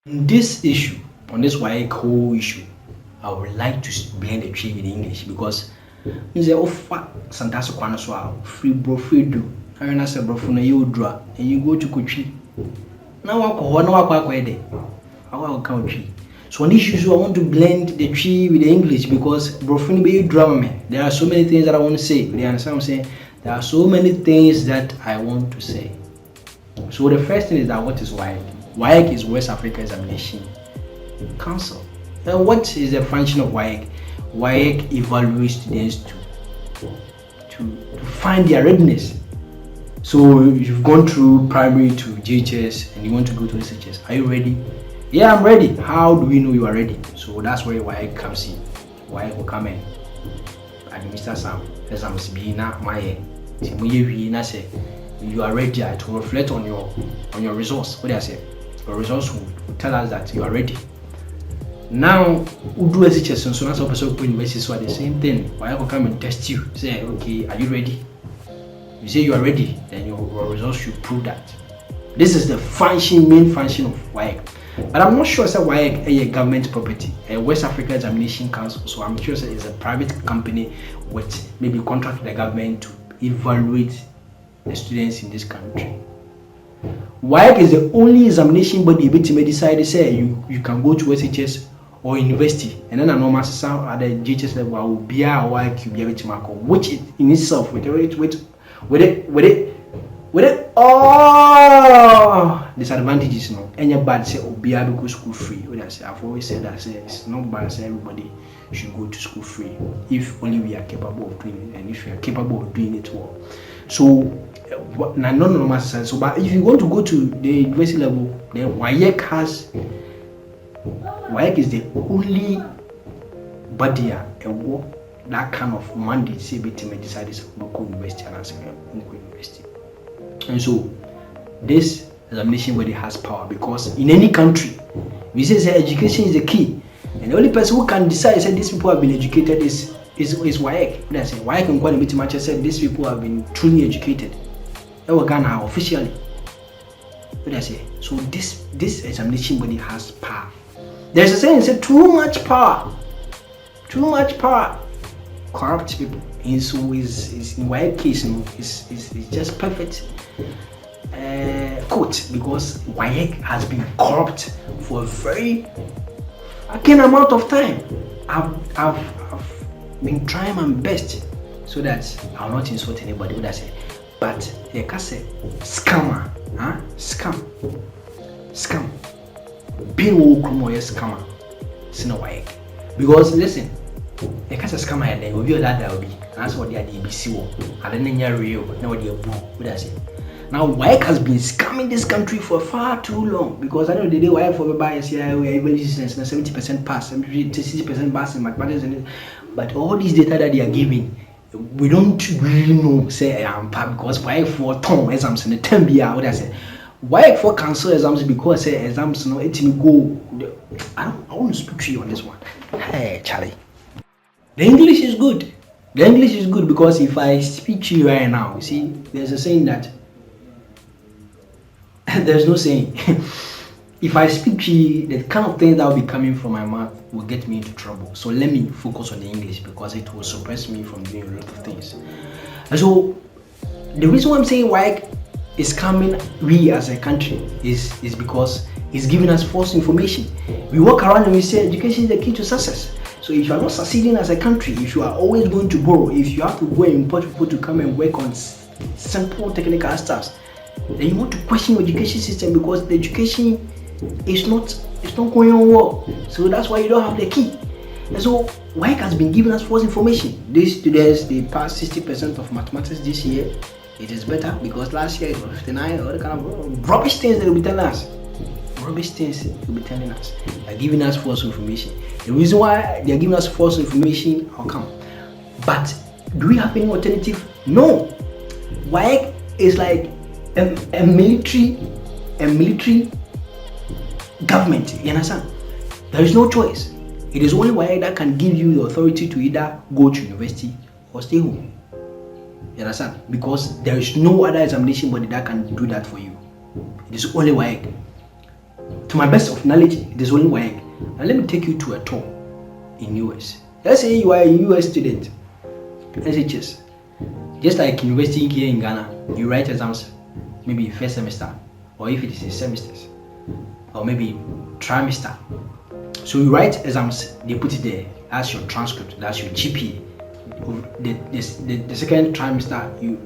In this issue, on this WAEC whole issue, I would like to blend the tree with English because means they offer Santaso Kwanoswa free bro free do. I mean, I said, bro, from you draw and you go to Kuchi. Now I call no I will country. So on this issue, I want to blend the tree with the English because brofini be drama. There are so many things that I want to say. You understand what I'm saying? There are so many things that I want to say. So the first thing is that what is WAEC? WAEC is West Africa Examination Council. Now what is the function of WAEC? WAEC evaluates students to find their readiness. So you've gone through primary to GHS and you want to go to SHS. Are you ready? Yeah, I'm ready. How do we know you are ready? So that's where WAEC comes in. WAEC will come in, administer some exams. Be na my say you are ready to reflect on your results. What do I say? Your results will tell us that you are ready. Now, who do SHS? So that's also university. So the same thing. WAEC will come and test you. Say, okay, are you ready? You say you are ready, then your results should prove that. This is the main function of WAEC. But I'm not sure that WAEC is a government property, a West Africa Examination Council. So I'm sure it's a private company with maybe contract with the government to evaluate the students in this country. WAEC is the only examination body able to decide to say you can go to SHS or university, and then a normal sound at the GHS level will be a WAEC be able to mark, which in itself with it all disadvantages, no. Any bad say be able to go school free. When I say I've always said that it's not bad say everybody should go to school free if only we are capable of doing it and if we are capable of doing it well. So no normal sense. So but if you want to go to the university level, then WAEC is the only body that kind of mandate say between decide this local university and as local university. And so this examination body has power because in any country we say education is the key, and the only person who can decide say these people have been educated is WAEC. When I say WAEC and Kwame Mitimacha said these people have been truly educated. That was Ghana officially. What I say? So this examination body has power. There's a saying say too much power corrupt people. And so is in WAEC case, is just perfect quote because WAEC has been corrupt for a very amount of time. I've been trying my best so that I'll not insult anybody. What I say, but they can say scammer, scam, being scammer, it's not WAEC because listen. The case is coming and then will be that will be. That's what they are the ABC war. And then real, now they are boo. What I say? Now WAEC has been scamming this country for far too long because I know the day WAEC for bias here we are able to 70% pass, 60% pass in mathematics, but all these data that they are giving, we don't really know. Say I am because WAEC for term exams in the term year. What I say? WAEC for cancel exams because say exams no it go. I want to speak to you on this one. Hey Charlie. The English is good. The English is good because if I speak to you right now, you see, there's a saying that there's no saying. If I speak to you, the kind of thing that will be coming from my mouth will get me into trouble. So let me focus on the English because it will suppress me from doing a lot of things. And so the reason why I'm saying WAEC is coming we as a country is because it's giving us false information. We walk around and we say education is the key to success. So if you are not succeeding as a country, if you are always going to borrow, if you have to go and import people to come and work on simple technical stuff, then you want to question your education system because the education is not going on well. So that's why you don't have the key. And so WAEC has been giving us false information. These students they passed 60% of mathematics this year. It is better because last year it was 59 or kind of rubbish things they will be telling us. They're giving us false information. The reason why they're giving us false information, how come? But do we have any alternative? No. WAEC is like a military government. You understand? There is no choice. It is only WAEC that can give you the authority to either go to university or stay home. You understand? Because there is no other examination body that can do that for you. It is only WAEC. To my best of knowledge, it is only WAEC. Now let me take you to a tour in US. Let's say you are a US student, SHS. Just like university here in Ghana, you write exams maybe first semester, or if it is in semesters, or maybe trimester. So you write exams, they put it there as your transcript, that's your GPA. The second trimester, you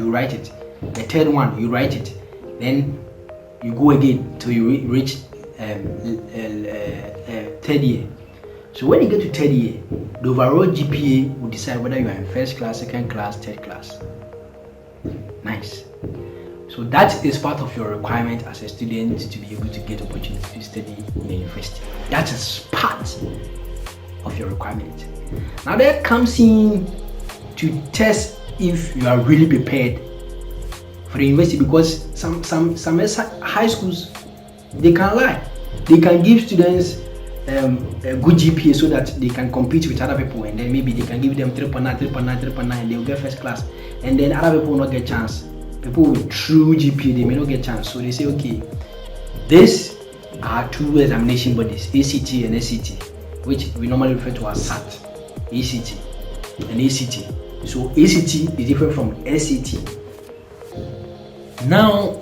write it. The third one, you write it. Then you go again till you reach third year. So when you get to third year, the overall GPA will decide whether you are in first class, second class, third class. Nice. So that is part of your requirement as a student to be able to get opportunity to study in a university. That is part of your requirement. Now that comes in to test if you are really prepared for the university, because some high schools, they can lie. They can give students a good GPA so that they can compete with other people, and then maybe they can give them 3.9, and they will get first class, and then other people will not get chance. People with true GPA, they may not get chance. So they say, okay, these are two examination bodies, ACT and SCT, which we normally refer to as SAT, ACT and ACT. So ACT is different from SCT. Now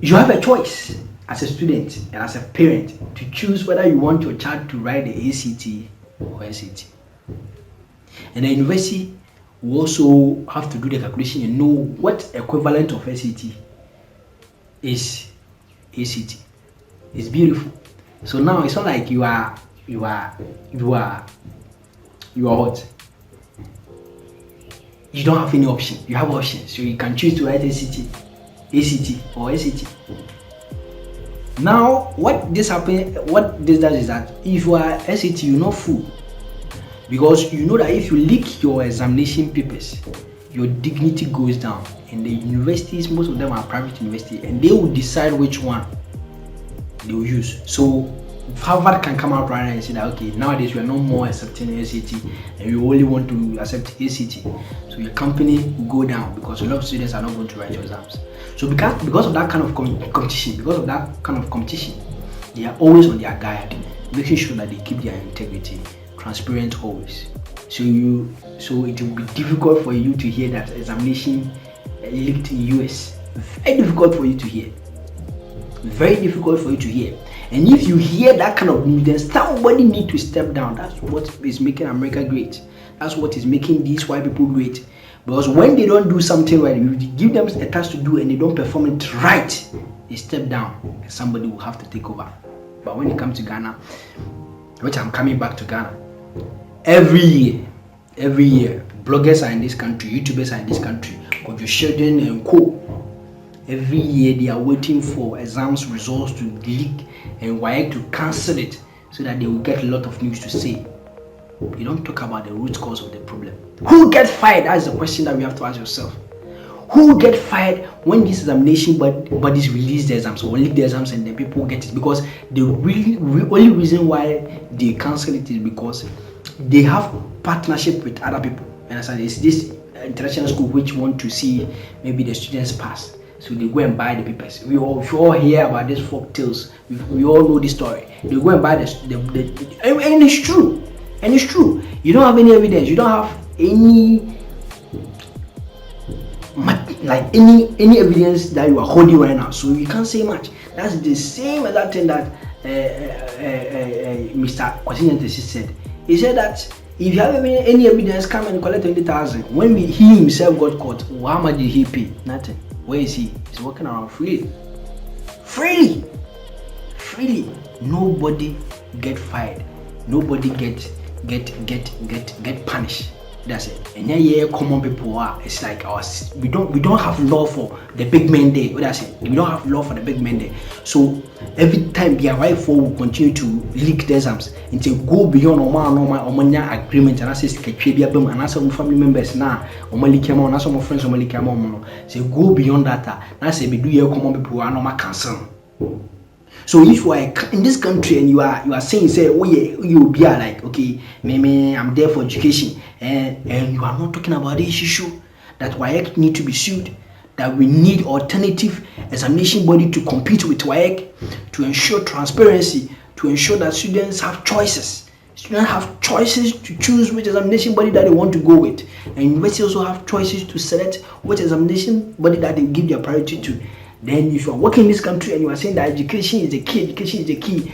you have a choice as a student and as a parent to choose whether you want your child to write the ACT or SAT. And the university will also have to do the calculation and know what equivalent of SAT is ACT. It's beautiful. So now it's not like you are what? You don't have any option. You have options. So you can choose to write ACT or SAT. Now, what this does is that if you are SAT, you're not fool, because you know that if you leak your examination papers, your dignity goes down. And the universities, most of them are private universities, and they will decide which one they will use. So Harvard can come out right now and say that, okay, nowadays we are no more accepting SAT and we only want to accept ACT. So your company will go down because a lot of students are not going to write your exams. So because of that kind of competition, they are always on their guard, making sure that they keep their integrity transparent always. So it will be difficult for you to hear that examination leaked in US. Very difficult for you to hear. Very difficult for you to hear. And if you hear that kind of news, then somebody need to step down. That's what is making America great. That's what is making these white people great. Because when they don't do something right, you give them a task to do and they don't perform it right, they step down and somebody will have to take over. But when it comes to Ghana, which I'm coming back to Ghana, every year, bloggers are in this country, YouTubers are in this country, Kojo Sheldon and co. Every year they are waiting for exams results to leak and WAEC to cancel it so that they will get a lot of news to say. You don't talk about the root cause of the problem. Who get fired? That's the question that we have to ask yourself. Who get fired when these examination bodies release the exams or leak the exams and then people get it? Because the only reason why they cancel it is because they have partnership with other people. And it's this international school which want to see maybe the students pass. So they go and buy the papers. We all hear about these folk tales. We all know this story. They go and buy and it's true. And it's true. You don't have any evidence. You don't have any evidence that you are holding right now. So you can't say much. That's the same as that thing that Mr. Kwasi said. He said that if you have any evidence, come and collect 20,000. When he himself got caught, how much did he pay? Nothing. Where is he? He's walking around freely. Nobody get fired. Nobody get punished. That's it. And yeah, common people are. It's like we don't have law for the big men there. That's it. We don't have law for the big men there. So every time the RI4 will continue to leak the exams until go beyond normal agreement, and I say and some family members now leak and some friends leak say go beyond that. Now say we do here common people are normal cancel. So if you are in this country and you are saying, say, oh yeah, you be like, okay, maybe I'm there for education, and you are not talking about this issue that WAEC need to be sued, that we need alternative examination body to compete with WAEC, to ensure transparency, to ensure that students have choices. Students have choices to choose which examination body that they want to go with, and universities also have choices to select which examination body that they give their priority to. Then if you are working in this country and you are saying that education is the key,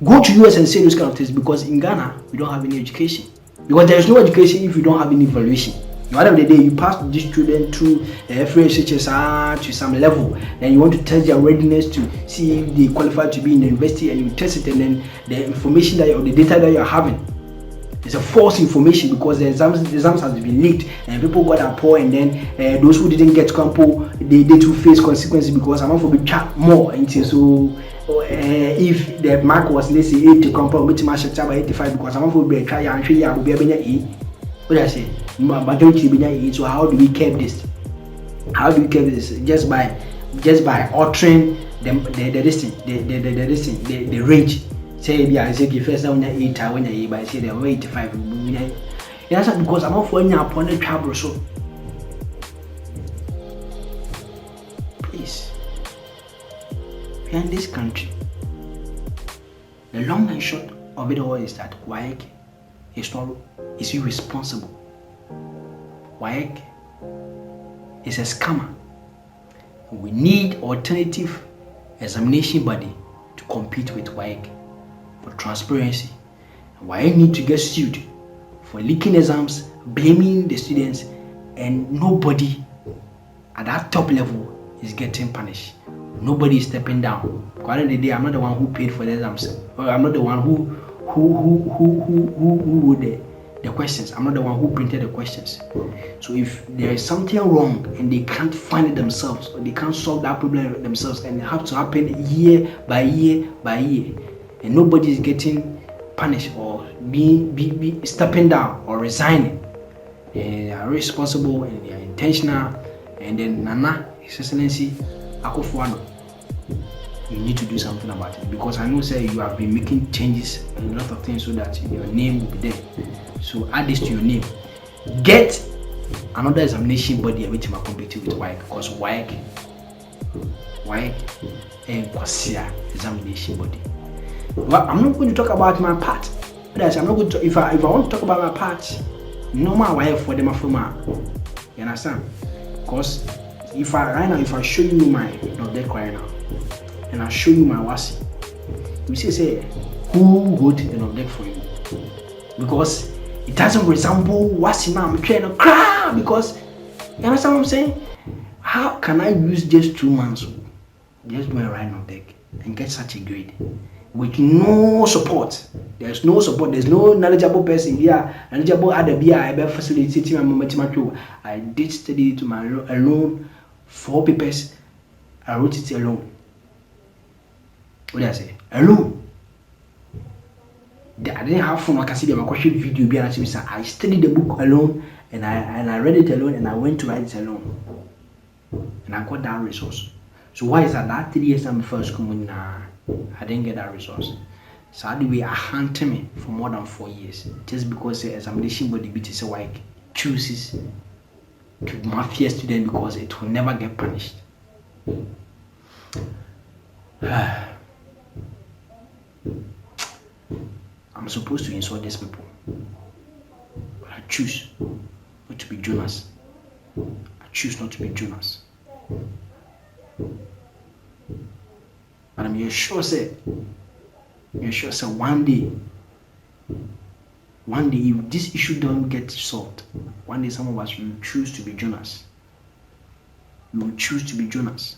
go to US and say those kind of things, because in Ghana we don't have any education. Because there is no education if you don't have any evaluation. At the end of the day, you pass this student through FHSR to some level, then you want to test their readiness to see if they qualify to be in the university, and you test it, and then the information that or the data that you are having is a false information, because the exams has been leaked and people got a poor, and then those who didn't get campo, they to face consequences, because I'm not for be chat more into. So if the mark was, let's say, 80 compound, which match by 85, because I'm not for be try and try will be a what I say, so how do we keep this? How do we keep this? Just by altering the range. Say I say first when you 8 when you by say they 85. Yes, because I'm not for any upon the trouble. So please, we are in this country. The long and short of it all is that WAEC is irresponsible. WAEC is a scammer. We need alternative examination body to compete with WAEC for transparency. WAEC need to get sued for leaking exams, blaming the students, and nobody at that top level is getting punished. Nobody is stepping down. At the end of the day, I'm not the one who paid for the exams. I'm not the one who wrote the questions. I'm not the one who printed the questions. So if there is something wrong and they can't find it themselves, or they can't solve that problem themselves, and it has to happen year by year by year, and nobody is getting punished or be stepping down or resigning, they are responsible and they are intentional, and then Nana, His Excellency Akufo-Addo, you need to do something about it, because I know, sir, you have been making changes and a lot of things so that your name will be there. So add this to your name. Get another examination body which will compete with WAEC, because WAEC and Kwasia examination body. Well, I'm not going to talk about my part. I'm not going to. If I want to talk about my part, no more WAEC for them from you understand? Because if I show you my deck right now, and I show you my WASI, you say who wrote the deck for you? Because it doesn't resemble WASI now. I'm trying to cry, because you understand what I'm saying? How can I use just 2 months just do a right on deck and get such a grade with no support? There's no support. There's no knowledgeable person here. Knowledgeable other beer. I better facilitate my mathematical. I did study it alone. 4 papers. I wrote it alone. What did I say? Alone. I didn't have fun. I can see them. I question video. I studied the book alone, and I read it alone, and I went to write it alone, and I got that resource. So why is that? That 3 years I'm first coming, I didn't get that resource. So how do we hunt me for more than 4 years just because the examination body BTC WAEC chooses to mafia student because it will never get punished? I'm supposed to insult these people, but I choose not to be Jonas. I choose not to be Jonas. But I'm sure, say, one day, if this issue don't get solved, one day some of us will choose to be Jonas. We will choose to be Jonas.